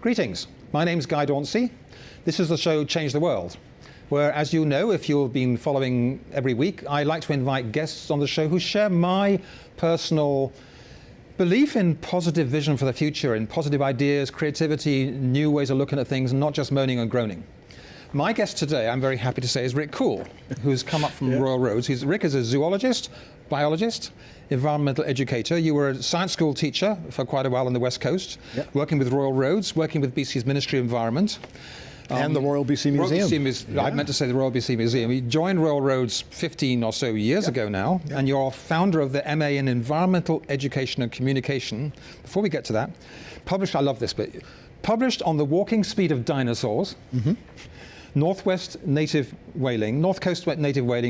Greetings, my name's Guy Dauncey. This is the show Change the World, where, as you know, if you've been following every week, I like to invite guests on the show who share my personal belief in positive vision for the future, in positive ideas, creativity, new ways of looking at things, and not just moaning and groaning. My guest today, I'm very happy to say, is Rick Kool, who's come up from Royal Roads. Rick is a zoologist, biologist, environmental educator. You were a science school teacher for quite a while on the West Coast, working with Royal Roads, working with BC's Ministry of Environment. And the Royal BC Museum. I meant to say the Royal BC Museum. You joined Royal Roads 15 or so years ago now, and you're founder of the MA in Environmental Education and Communication. Before we get to that, published, I love this bit, published on the walking speed of dinosaurs, North Coast native whaling,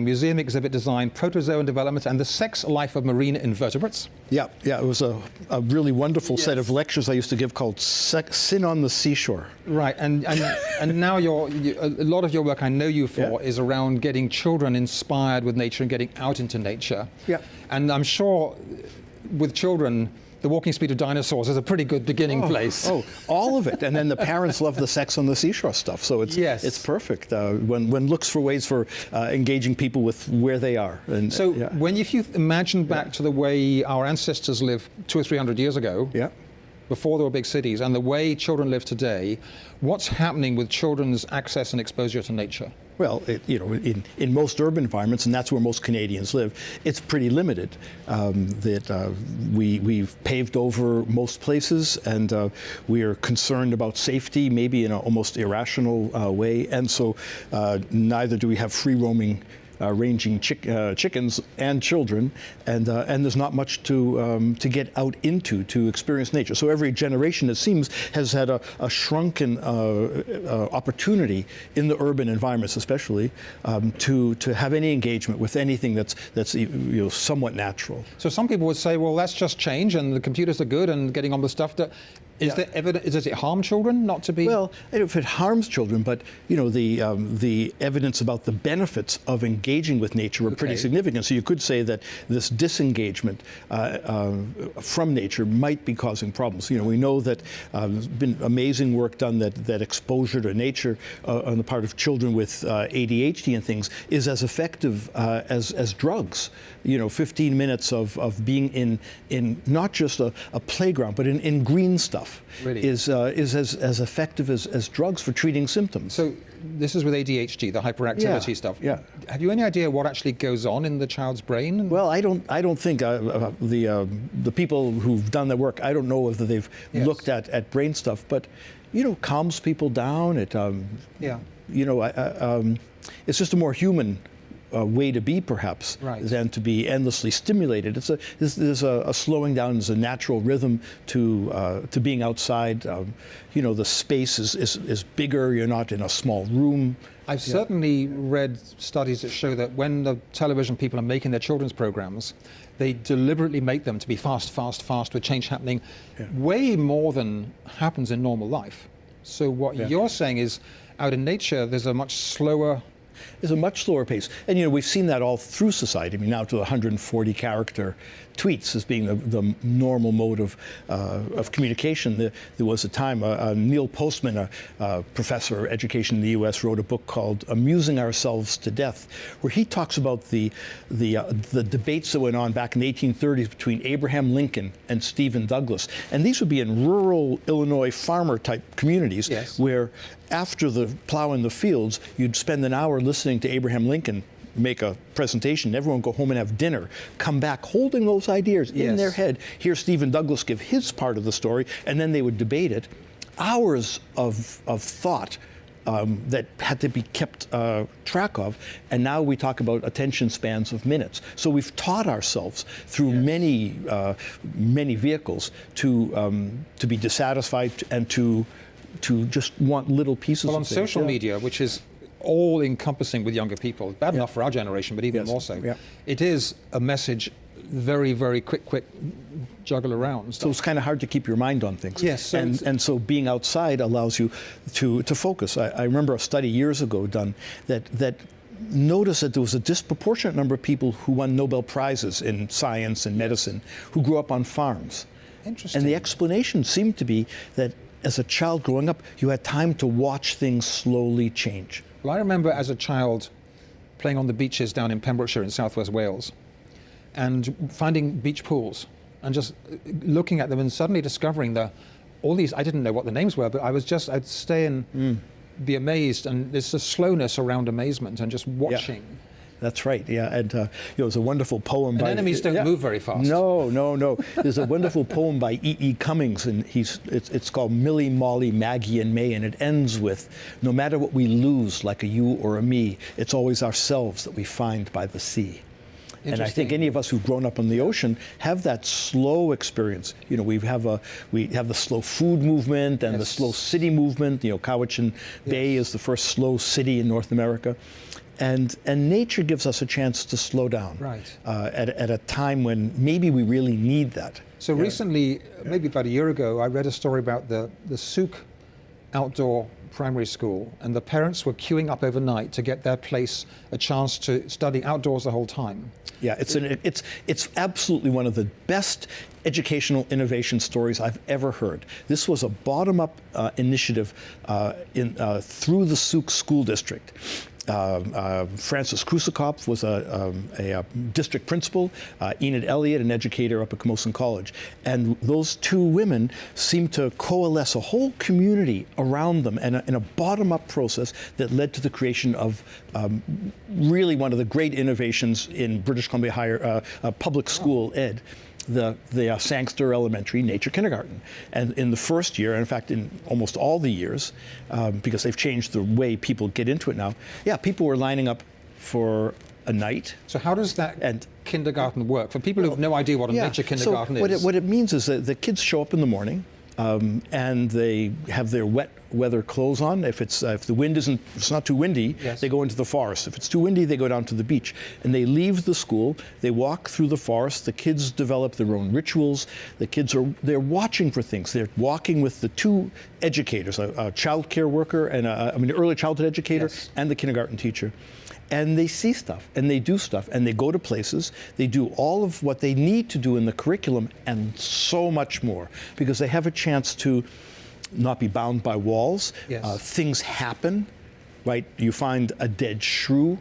museum exhibit design, protozoan development, and the sex life of marine invertebrates. Yeah, it was a really wonderful set of lectures I used to give called Sin on the Seashore. Right, and now a lot of your work I know you for is around getting children inspired with nature and getting out into nature. Yeah. And I'm sure with children, the walking speed of dinosaurs is a pretty good beginning place. Oh, all of it. And then the parents love the sex on the seashore stuff. So it's perfect when looks for ways for engaging people with where they are. And, if you imagine back to the way our ancestors lived 200 or 300 years ago, before there were big cities, and the way children live today, what's happening with children's access and exposure to nature? Well, in most urban environments, and that's where most Canadians live, it's pretty limited. We've paved over most places, and we are concerned about safety, maybe in an almost irrational way, and so neither do we have free-roaming ranging chickens and children, and there's not much to get out into to experience nature. So every generation, it seems, has had a shrunken opportunity in the urban environments, especially, to have any engagement with anything that's somewhat natural. So some people would say, well, that's just change, and the computers are good, and getting on with stuff that. Is there evidence? Does it harm children not to be? Well, if it harms children, but the evidence about the benefits of engaging with nature are pretty significant. So you could say that this disengagement from nature might be causing problems. We know that there's been amazing work done that exposure to nature on the part of children with ADHD and things is as effective as drugs. 15 minutes of being in not just a playground, but in green stuff. Really? is as effective as drugs for treating symptoms. So this is with ADHD, the hyperactivity stuff. Yeah. Have you any idea what actually goes on in the child's brain? Well, I don't think the people who've done the work, I don't know whether they've looked at brain stuff, but calms people down. It it's just a more human way to be, perhaps, than to be endlessly stimulated. There's a slowing down. There's a natural rhythm to being outside. The space is bigger. You're not in a small room. I've certainly read studies that show that when the television people are making their children's programs, they deliberately make them to be fast, with change happening way more than happens in normal life. So what you're saying is, out in nature, there's a much slower. Is a much slower pace. And we've seen that all through society. I mean, now to 140 character tweets as being the normal mode of communication. There was a time, Neil Postman, a professor of education in the US, wrote a book called Amusing Ourselves to Death, where he talks about the debates that went on back in the 1830s between Abraham Lincoln and Stephen Douglas. And these would be in rural Illinois farmer type communities where after the plow in the fields, you'd spend an hour listening to Abraham Lincoln make a presentation, everyone go home and have dinner, come back holding those ideas in their head, hear Stephen Douglas give his part of the story, and then they would debate it. Hours of thought that had to be kept track of, and now we talk about attention spans of minutes. So we've taught ourselves through many vehicles to be dissatisfied and to just want little pieces of things. Well, on social media, which is all-encompassing with younger people, bad enough for our generation, but even more so, it is a message very, very quick juggle around. So it's kind of hard to keep your mind on things. Yes. So and so being outside allows you to focus. I remember a study years ago done that noticed that there was a disproportionate number of people who won Nobel Prizes in science and medicine who grew up on farms. Interesting. And the explanation seemed to be that as a child growing up, you had time to watch things slowly change. Well, I remember as a child playing on the beaches down in Pembrokeshire in southwest Wales and finding beach pools and just looking at them and suddenly discovering all these, I didn't know what the names were, but I'd stay and be amazed, and there's a slowness around amazement and just watching. Yeah. That's right, yeah, and it's a wonderful poem by... Anemones don't move very fast. No. There's a wonderful poem by E.E. Cummings, and it's called Millie, Molly, Maggie, and May, and it ends with, no matter what we lose, like a you or a me, it's always ourselves that we find by the sea. And I think any of us who've grown up on the ocean have that slow experience. We have the slow food movement and the slow city movement. Cowichan Bay is the first slow city in North America. And nature gives us a chance to slow down at a time when maybe we really need that. So recently, maybe about a year ago, I read a story about the Souk outdoor primary school, and the parents were queuing up overnight to get their place a chance to study outdoors the whole time. Yeah, it's absolutely one of the best educational innovation stories I've ever heard. This was a bottom-up initiative through the Souk School District. Francis Krusakopf was a district principal, Enid Elliott, an educator up at Camosun College. And those two women seemed to coalesce a whole community around them in a bottom-up process that led to the creation of really one of the great innovations in British Columbia higher public school ed. The Sangster Elementary Nature Kindergarten. And in the first year, and in fact in almost all the years, because they've changed the way people get into it now, people were lining up for a night. So how does that kindergarten work? For people who have no idea what a nature kindergarten is. What it means is that the kids show up in the morning, and they have their wet weather clothes on. If the wind if it's not too windy, they go into the forest. If it's too windy, they go down to the beach. And they leave the school, they walk through the forest, the kids develop their own rituals, they're watching for things. They're walking with the two educators, a child care worker and an early childhood educator and the kindergarten teacher. And they see stuff, and they do stuff, and they go to places, they do all of what they need to do in the curriculum and so much more, because they have a chance to not be bound by walls. Things happen, right? You find a dead shrew.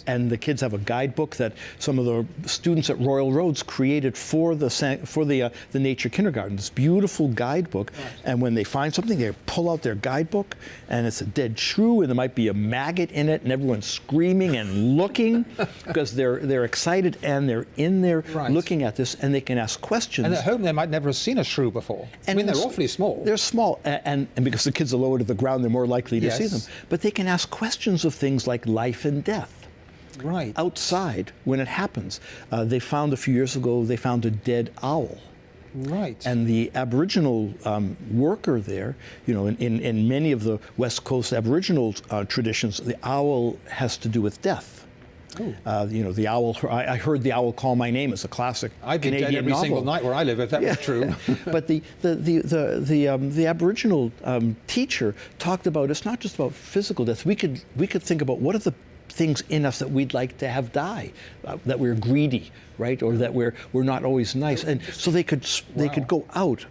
And the kids have a guidebook that some of the students at Royal Roads created for the nature kindergarten. This beautiful guidebook, and when they find something, they pull out their guidebook, and it's a dead shrew, and there might be a maggot in it, and everyone's screaming and looking because they're excited and they're in there looking at this, and they can ask questions. And at home, they might never have seen a shrew before. I mean, they're awfully small. They're small, and because the kids are lower to the ground, they're more likely to see them. But they can ask questions of things like life and death. Outside when it happens. They found a few years ago, they found a dead owl. And the Aboriginal worker there, in many of the West Coast Aboriginal traditions, the owl has to do with death. The owl, I heard the owl call my name as a classic I'd be Canadian dead every novel. single night where I live if that was true. But the Aboriginal teacher talked about, it's not just about physical death. We could think about what are the things in us that we'd like to have die, that we're greedy, right, or that we're not always nice, and so they could go out.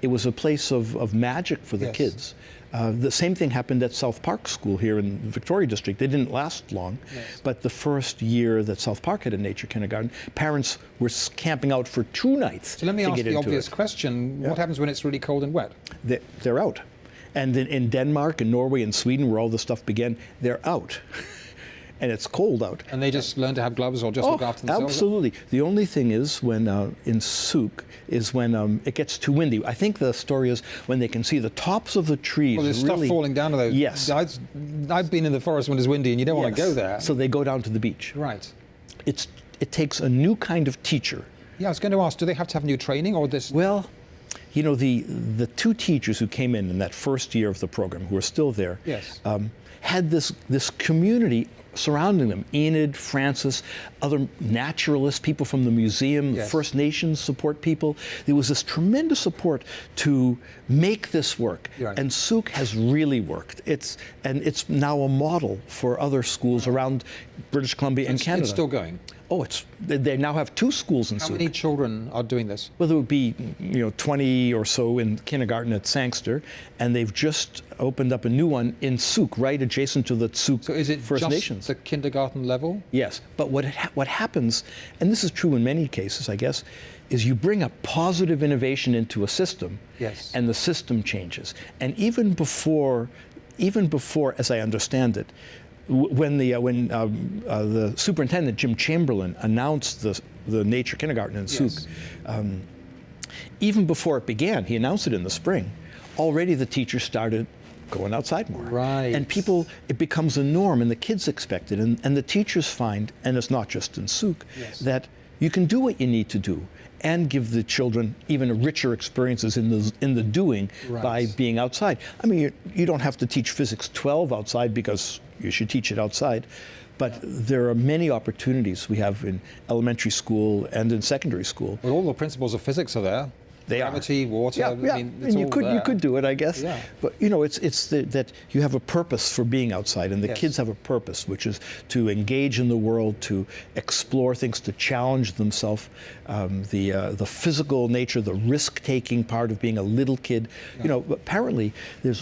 It was a place of magic for the kids. The same thing happened at South Park School here in the Victoria District. They didn't last long, but the first year that South Park had a nature kindergarten, parents were camping out for 2 nights. So let me ask the obvious question: what happens when it's really cold and wet? They're out, and in Denmark and Norway and Sweden, where all this stuff began, they're out. And it's cold out. And they just learn to have gloves or just look after themselves? Absolutely. The only thing is when in Souk is when it gets too windy. I think the story is when they can see the tops of the trees. Well, there's stuff falling down to those. Yes. I've been in the forest when it's windy and you don't want to go there. So they go down to the beach. Right. It takes a new kind of teacher. Yeah, I was going to ask, do they have to have new training or this? Well, the two teachers who came in that first year of the program, who are still there, had this community surrounding them. Enid, Francis, other naturalists, people from the museum, Yes. First Nations support people. There was this tremendous support to make this work. Right. And Souk has really worked. It's now a model for other schools around British Columbia and Canada. It's still going. Oh, they now have 2 schools in How Souk. many children are doing this? Well, there would be 20 or so in kindergarten at Sangster, and they've just opened up a new one in Souk, right adjacent to the Souk So is it First just Nations. the kindergarten level? Yes, but what happens, and this is true in many cases, I guess, is you bring a positive innovation into a system, Yes. and the system changes. And even before, as I understand it, when the superintendent Jim Chamberlain announced the nature kindergarten in Souk, Yes. even before it began, he announced it in the spring. Already the teachers started going outside more. Right. And it becomes a norm, and the kids expect it, and the teachers find, and it's not just in Souk, Yes. that you can do what you need to do and give the children even richer experiences in the doing Right. by being outside. I mean, you don't have to teach physics 12 outside because you should teach it outside, but there are many opportunities we have in elementary school and in secondary school. Well, all the principles of physics are there. They are. Gravity, water. Yeah, I yeah. mean, it's And you all could there. you could do it, I guess. Yeah. But it's that you have a purpose for being outside, and the Yes. kids have a purpose, which is to engage in the world, to explore things, to challenge themselves. The physical nature, the risk-taking part of being a little kid. Apparently you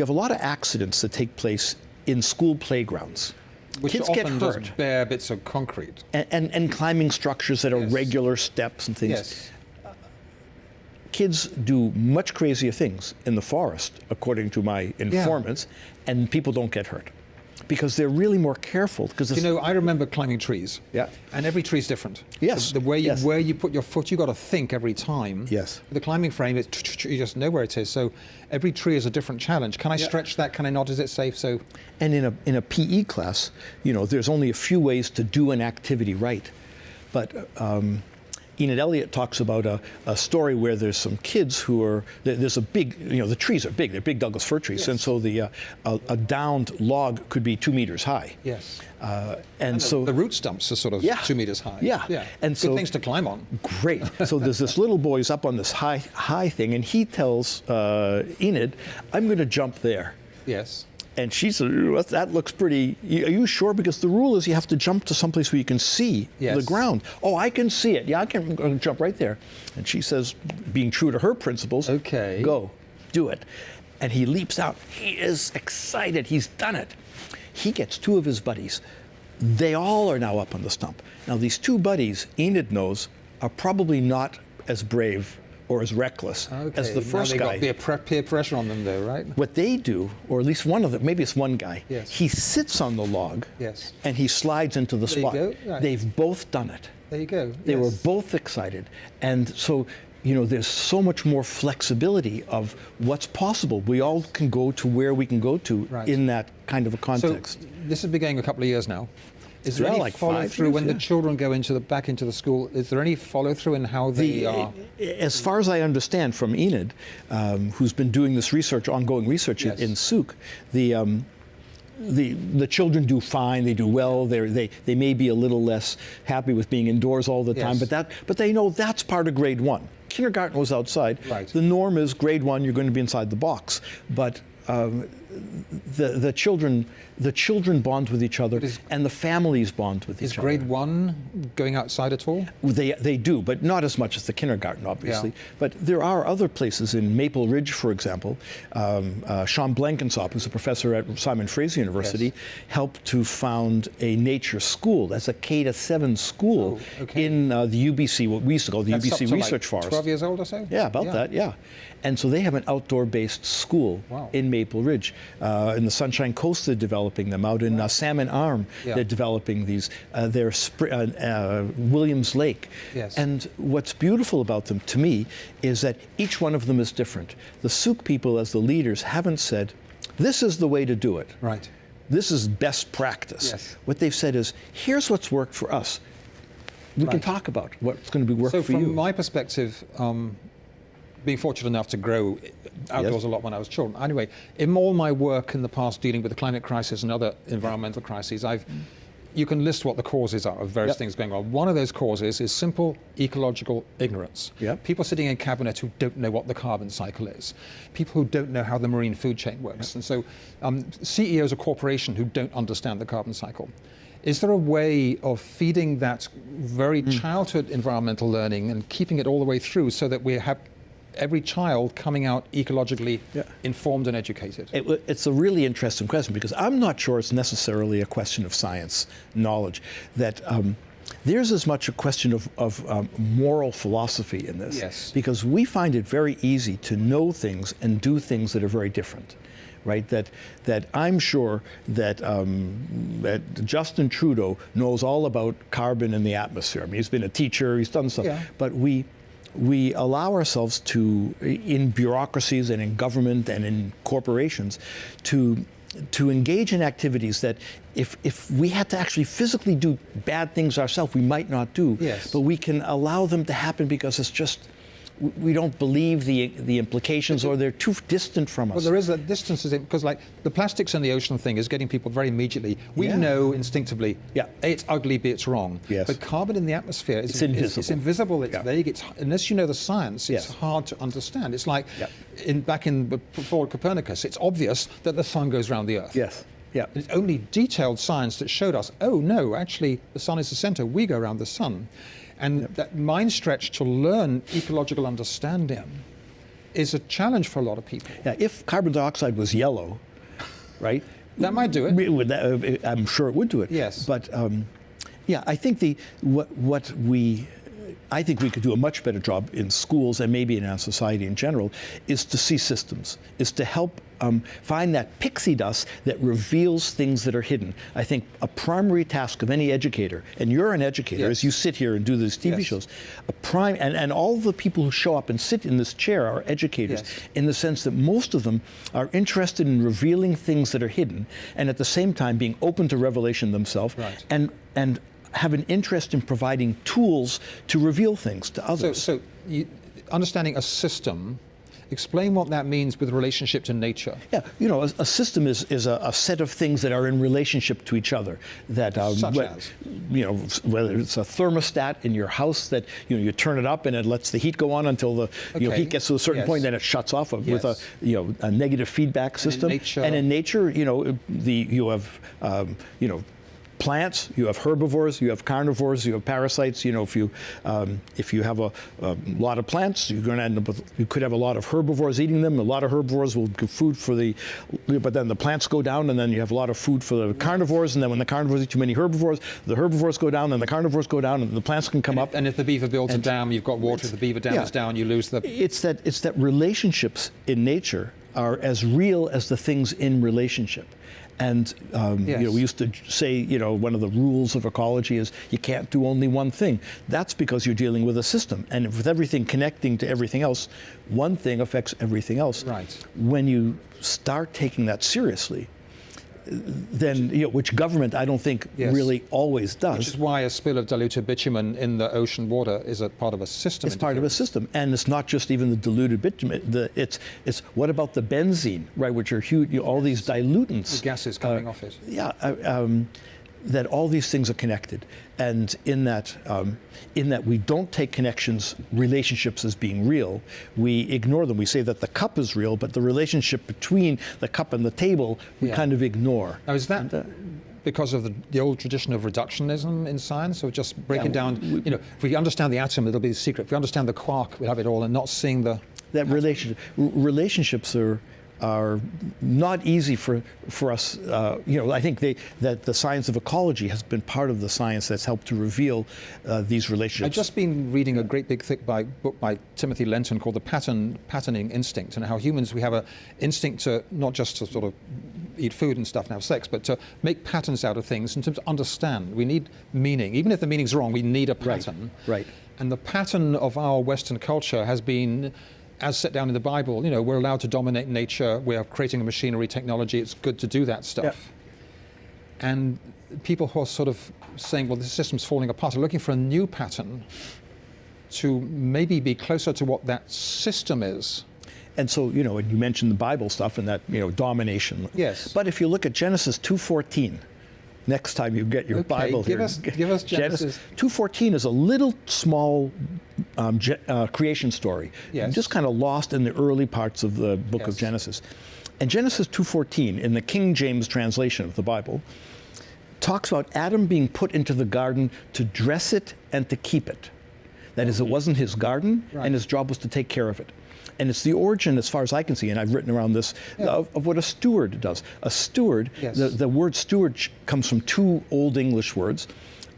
have a lot of accidents that take place in school playgrounds. Which Kids often get hurt. just bare bits of concrete. And climbing structures that are Yes. regular steps and things. Yes. Kids do much crazier things in the forest, according to my informants, and people don't get hurt because they're really more careful. Because I remember climbing trees. Yeah. And every tree's different. Yes, The way yes. where you put your foot, you got to think every time. Yes. The climbing frame, you just know where it is. So every tree is a different challenge. Can I stretch that? Can I not? Is it safe? So. And in a PE class, there's only a few ways to do an activity right, but. Enid Elliott talks about a story where there's some kids there's a big, the trees are big, they're big Douglas fir trees, Yes. and so a downed log could be 2 meters high. Yes. And so the root stumps are sort of Yeah. 2 meters high. Yeah. Yeah. And Good so- things to climb on. Great. So there's this little boy who's up on this high thing, and he tells Enid, "I'm going to jump there." Yes. And she said, "Ooh, that looks pretty. Are you sure? Because the rule is you have to jump to someplace where you can see Yes. the ground." "Oh, I can see it. Yeah, I'm going to jump right there." And she says, being true to her principles, Okay. Go, do it." And he leaps out. He is excited. He's done it. He gets 2 of his buddies. They all are now up on the stump. Now, these 2 buddies, Enid knows, are probably not as brave or as reckless as the first now guy. They've got peer pressure on them, though, right? What they do, or at least one of them, maybe it's one guy, Yes. he sits on the log Yes. and he slides into the There you spot. go, right. They've both done it. There you go. They were Yes. both excited. And so, there's so much more flexibility of what's possible. We all can go to where we can go to Right. in that kind of a So context. this has been going a couple of years now. Is there Yeah, any like follow 5 through years, when the yeah. children go back into the school? Is there any follow through in how they are? As far as I understand from Enid, who's been doing this research, ongoing research Yes. in Souk, the children do fine. They do well. They may be a little less happy with being indoors all the time, Yes. but they know that's part of grade 1. Kindergarten was outside. Right. The norm is grade 1. You're going to be inside the box, but. The children bond with each other, and the families bond with Is each other. grade 1 going outside at all? They do, but not as much as the kindergarten, obviously. Yeah. But there are other places in Maple Ridge, for example. Sean Blankensop, who's a professor at Simon Fraser University, Yes. helped to found a nature school. That's a K-7 school Oh, okay. in the UBC, what we used to call the That's up UBC to Research like Forest. 12 years old or so? Yeah, about that, yeah. And so they have an outdoor-based school Wow. in Maple Ridge. In the Sunshine Coast, they're developing them. Out in Salmon Arm, Yeah. they're developing these. They're Williams Lake. Yes. And what's beautiful about them, to me, is that each one of them is different. The Souk people, as the leaders, haven't said, "This is the way to do it. Right. This is best practice." Yes. What they've said is, "Here's what's worked for us. We can Right. talk about what's going to be work So for from you." my perspective, being fortunate enough to grow outdoors a lot when I was children. Anyway, in all my work in the past dealing with the climate crisis and other environmental crises, you can list what the causes are of various things going on. One of those causes is simple ecological ignorance. People sitting in cabinet who don't know what the carbon cycle is. People who don't know how the marine food chain works. And so CEOs of corporations who don't understand the carbon cycle. Is there a way of feeding that very childhood environmental learning and keeping it all the way through so that we have every child coming out ecologically informed and educated? It's a really interesting question, because I'm not sure it's necessarily a question of science knowledge. That there's as much a question of moral philosophy in this. Yes. Because we find it very easy to know things and do things that are very different. Right, that I'm sure that Justin Trudeau knows all about carbon in the atmosphere. I mean, he's been a teacher, he's done stuff, but we allow ourselves to, in bureaucracies and in government and in corporations, to engage in activities that if we had to actually physically do bad things ourselves, we might not do. Yes. But we can allow them to happen because it's just, we don't believe the implications, or they're too distant from us. Well, there is a distance, because like the plastics in the ocean thing is getting people very immediately. We know instinctively, A, it's ugly, B, it's wrong. Yes. But carbon in the atmosphere is invisible. It's invisible, it's vague, unless you know the science, it's hard to understand. It's like before Copernicus, it's obvious that the sun goes around the Earth. Yes. Yeah. It's only detailed science that showed us, oh no, actually the sun is the center, we go around the sun. And that mind stretch to learn ecological understanding is a challenge for a lot of people. Yeah, if carbon dioxide was yellow, right? That might do it. I'm sure it would do it. Yes. But I think I think we could do a much better job in schools, and maybe in our society in general, is to see systems, is to help find that pixie dust that reveals things that are hidden. I think a primary task of any educator, and you're an educator as you sit here and do these TV shows, and all the people who show up and sit in this chair are educators, in the sense that most of them are interested in revealing things that are hidden, and at the same time being open to revelation themselves, and have an interest in providing tools to reveal things to others. So understanding a system, explain what that means with relationship to nature. Yeah, you know, a system is a set of things that are in relationship to each other. That Such as? You know, whether it's a thermostat in your house that you turn it up and it lets the heat go on until the heat gets to a certain point, then it shuts off with a negative feedback system. And in nature, you have plants, you have herbivores, you have carnivores, you have parasites. If you have a lot of plants, you're going to end up with, you could have a lot of herbivores eating them. A lot of herbivores will give food but then the plants go down, and then you have a lot of food for the carnivores, and then when the carnivores eat too many herbivores, the herbivores go down, and the carnivores go down, and the plants can come up. And if the beaver builds a dam, you've got water. If the beaver dam is down, you lose the... It's that relationships in nature are as real as the things in relationship. And we used to say, one of the rules of ecology is you can't do only one thing. That's because you're dealing with a system, and with everything connecting to everything else, one thing affects everything else. Right. When you start taking that seriously, then which government I don't think really always does. Which is why a spill of diluted bitumen in the ocean water is a part of a system. It's part of a system, and it's not just even the diluted bitumen. It's what about the benzene, right? Which are huge. All these dilutants. The gases coming off it. Yeah. That all these things are connected, and in that we don't take relationships as being real. We ignore them. We say that the cup is real, but the relationship between the cup and the table we kind of ignore. Now, is that because of the old tradition of reductionism in science, of just breaking down? If we understand the atom, it'll be the secret. If we understand the quark, we'll have it all, and not seeing that relationships are not easy for us. I think that the science of ecology has been part of the science that's helped to reveal these relationships. I've just been reading a great big thick book by Timothy Lenton called The Patterning Instinct, and how humans, we have an instinct to not just to sort of eat food and stuff and have sex, but to make patterns out of things and to understand. We need meaning. Even if the meaning's wrong, we need a pattern. Right. And the pattern of our Western culture has been, as set down in the Bible, we're allowed to dominate nature, we're creating a machinery technology, it's good to do that stuff. Yeah. And people who are sort of saying, well, the system's falling apart, are looking for a new pattern. to maybe be closer to what that system is. And so, and you mentioned the Bible stuff and that, domination. Yes. But if you look at Genesis 2:14, next time you get your Bible give here. Give us Genesis. 2:14 is a little small creation story. Yes. Just kind of lost in the early parts of the book of Genesis. And Genesis 2:14, in the King James translation of the Bible, talks about Adam being put into the garden to dress it and to keep it. That is, it wasn't his garden, and his job was to take care of it. And it's the origin, as far as I can see, and I've written around this, of what a steward does. A steward, the word steward comes from two Old English words,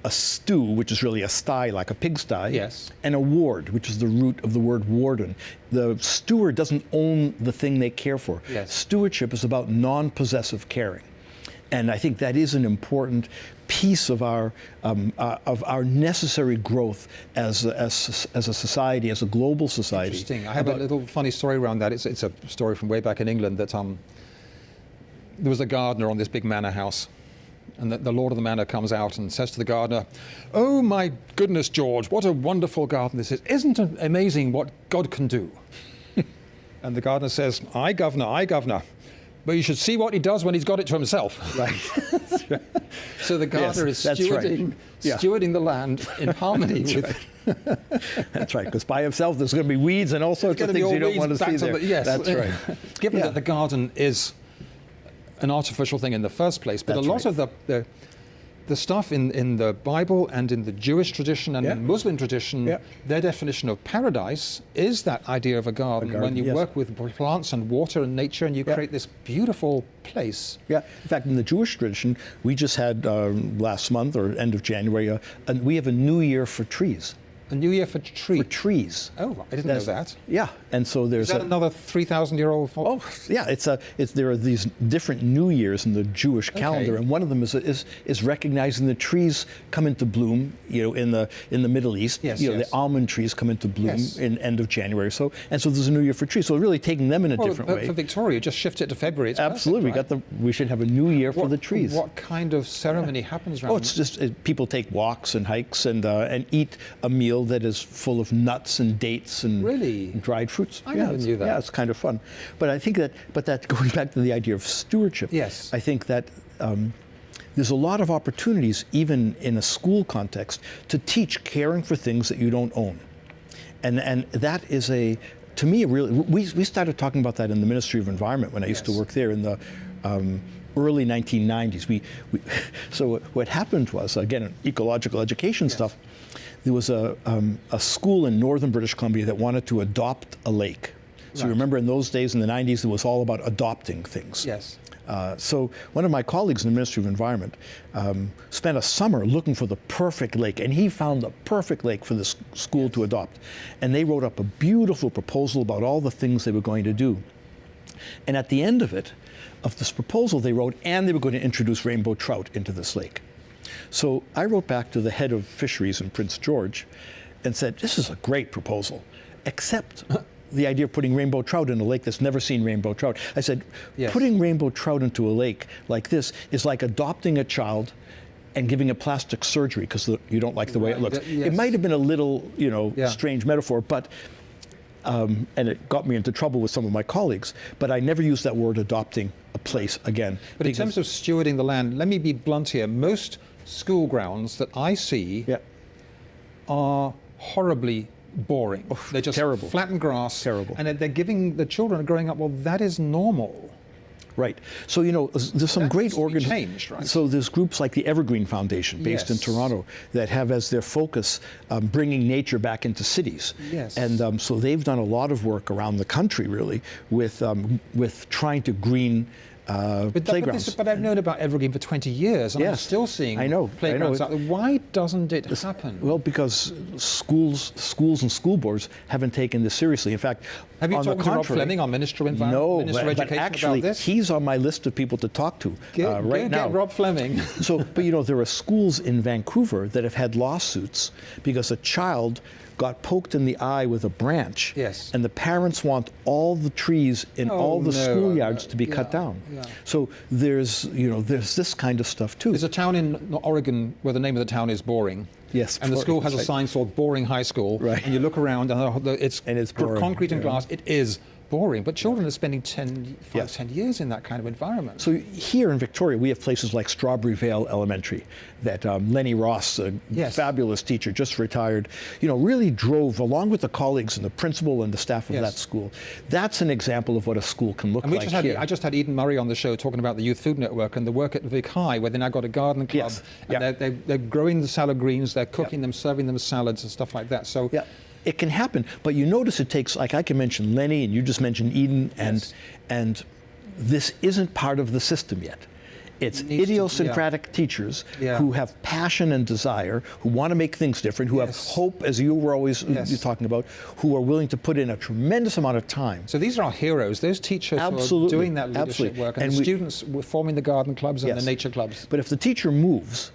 a stew, which is really a sty, like a pigsty, and a ward, which is the root of the word warden. The steward doesn't own the thing they care for. Stewardship is about non-possessive caring. And I think that is an important piece of our necessary growth as a society, as a global society. Interesting. I have a little funny story around that. It's a story from way back in England that there was a gardener on this big manor house, and the lord of the manor comes out and says to the gardener, "Oh my goodness, George, what a wonderful garden this is. Isn't it amazing what God can do?" And the gardener says, "Aye, governor. But you should see what he does when he's got it to himself." Right. So the gardener is stewarding the land in harmony with... That's right, because by himself there's going to be weeds and all sorts of things you don't want to see there. That's right. Given that the garden is an artificial thing in the first place, but a lot of the stuff in the Bible and in the Jewish tradition and in Muslim tradition, their definition of paradise is that idea of a garden when you work with plants and water and nature and you create this beautiful place. Yeah, in fact, in the Jewish tradition, we just had last month or end of January, we have a new year for trees. A new year for trees? For trees. Oh, I didn't know that. Yeah, and so there's Is that another 3,000-year-old? Oh, yeah. There are these different New Years in the Jewish calendar, and one of them is recognizing the trees come into bloom. In the Middle East, the almond trees come into bloom in end of January. So there's a new year for trees. So we're really taking them in a different way. For Victoria, just shift it to February. It's absolutely. Perfect, right? We should have a new year for the trees. What kind of ceremony happens around? Oh, it's just people take walks and hikes and eat a meal that is full of nuts and dates and dried fruits. I never knew that. Yeah, it's kind of fun. But I think that going back to the idea of stewardship, I think that there's a lot of opportunities, even in a school context, to teach caring for things that you don't own. And that is to me, really, we started talking about that in the Ministry of Environment when I used to work there in the early 1990s. So what happened was, again, ecological education stuff, there was a school in northern British Columbia that wanted to adopt a lake. So you remember in those days, in the 90s, it was all about adopting things. Yes. So one of my colleagues in the Ministry of Environment spent a summer looking for the perfect lake, and he found the perfect lake for this school to adopt. And they wrote up a beautiful proposal about all the things they were going to do. And at the end of this proposal, they wrote, and they were going to introduce rainbow trout into this lake. So I wrote back to the head of fisheries in Prince George and said, "This is a great proposal, except the idea of putting rainbow trout in a lake that's never seen rainbow trout." I said, putting rainbow trout into a lake like this is like adopting a child and giving it plastic surgery because you don't like the way it looks. It might have been a little, strange metaphor, but and it got me into trouble with some of my colleagues, but I never used that word adopting a place again. But in terms of stewarding the land, let me be blunt here. Most school grounds that I see are horribly boring. They're just terrible. Flattened grass. Terrible. And they're giving the children growing up, well, that is normal. Right. So, there's some great organizations. Right? So there's groups like the Evergreen Foundation based in Toronto that have as their focus bringing nature back into cities. Yes. And so they've done a lot of work around the country, really, with trying to green playgrounds. But I've known about Evergreen for 20 years, and I'm still seeing playgrounds out there. Why doesn't it happen? Well, because schools and school boards haven't taken this seriously. In fact, have you talked to Rob Fleming, our Minister of Environment, Minister of Education, but actually, about this? he's on my list of people to talk to right now. Get Rob Fleming. But there are schools in Vancouver that have had lawsuits because a child got poked in the eye with a branch, and the parents want all the trees in all the schoolyards to be cut down. So there's this kind of stuff too. There's a town in Oregon where the name of the town is Boring, Yes, and the school has a right. sign called boring high school, Right. and you look around and it's boring, concrete and yeah. glass. It is boring, but children are spending 10 Yes. 10 years in that kind of environment. So here in Victoria, we have places like Strawberry Vale Elementary that Lenny Ross, a Yes. fabulous teacher, just retired, really drove, along with the colleagues and the principal and the staff of Yes. that school. That's an example of what a school can look And we like just had, here. I just had Eden Murray on the show talking about the Youth Food Network and the work at Vic High, where they now got a garden club. Yes. And Yeah. they're growing the salad greens, they're cooking them, serving them salads and stuff like that. So Yeah, it can happen, but you notice it takes, like I can mention Lenny, and you just mentioned Eden, Yes. and this isn't part of the system yet. It's Needs to- idiosyncratic teachers Yeah. who have passion and desire, who want to make things different, who have Yes. hope, as you were always Yes. you're talking about, who are willing to put in a tremendous amount of time. So these are our heroes, those teachers who are Absolutely, doing that leadership absolutely. work, and, And the we- students were forming the garden clubs and Yes. the nature clubs. But if the teacher moves,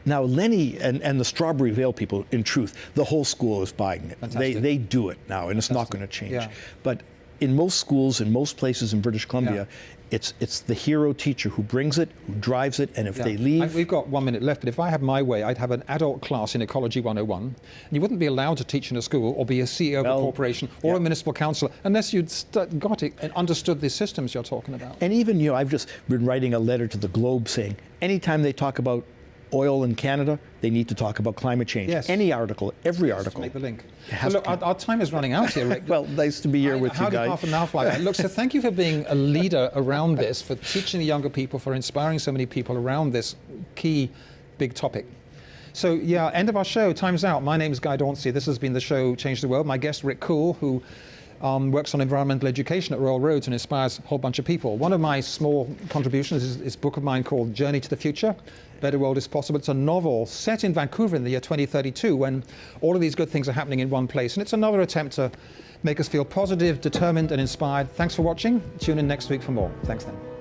now Lenny and the Strawberry Vale people, in truth, the whole school is buying it. Fantastic. They do it now, and it's not going to change. Yeah. But in most schools, in most places in British Columbia, it's the hero teacher who brings it, who drives it, and if they leave... We've got 1 minute left, but if I had my way, I'd have an adult class in Ecology 101, and you wouldn't be allowed to teach in a school or be a CEO of a corporation or a municipal councillor unless you'd got it and understood the systems you're talking about. And even, I've just been writing a letter to the Globe saying, anytime they talk about oil in Canada, they need to talk about climate change. Yes. Any article, every article. Make the link. has Look, to come. our time is running out here, Rick. Well, nice to be here with How you, did Guy. half an hour fly by? Look, so thank you for being a leader around this, for teaching the younger people, for inspiring so many people around this key big topic. So yeah, end of our show, time's out. My name is Guy Dauncey. This has been the show Change the World. My guest, Rick Kool, who works on environmental education at Royal Roads and inspires a whole bunch of people. One of my small contributions is this book of mine called Journey to the Future, Better World is Possible. It's a novel set in Vancouver in the year 2032 when all of these good things are happening in one place. And it's another attempt to make us feel positive, determined and inspired. Thanks for watching. Tune in next week for more. Thanks then.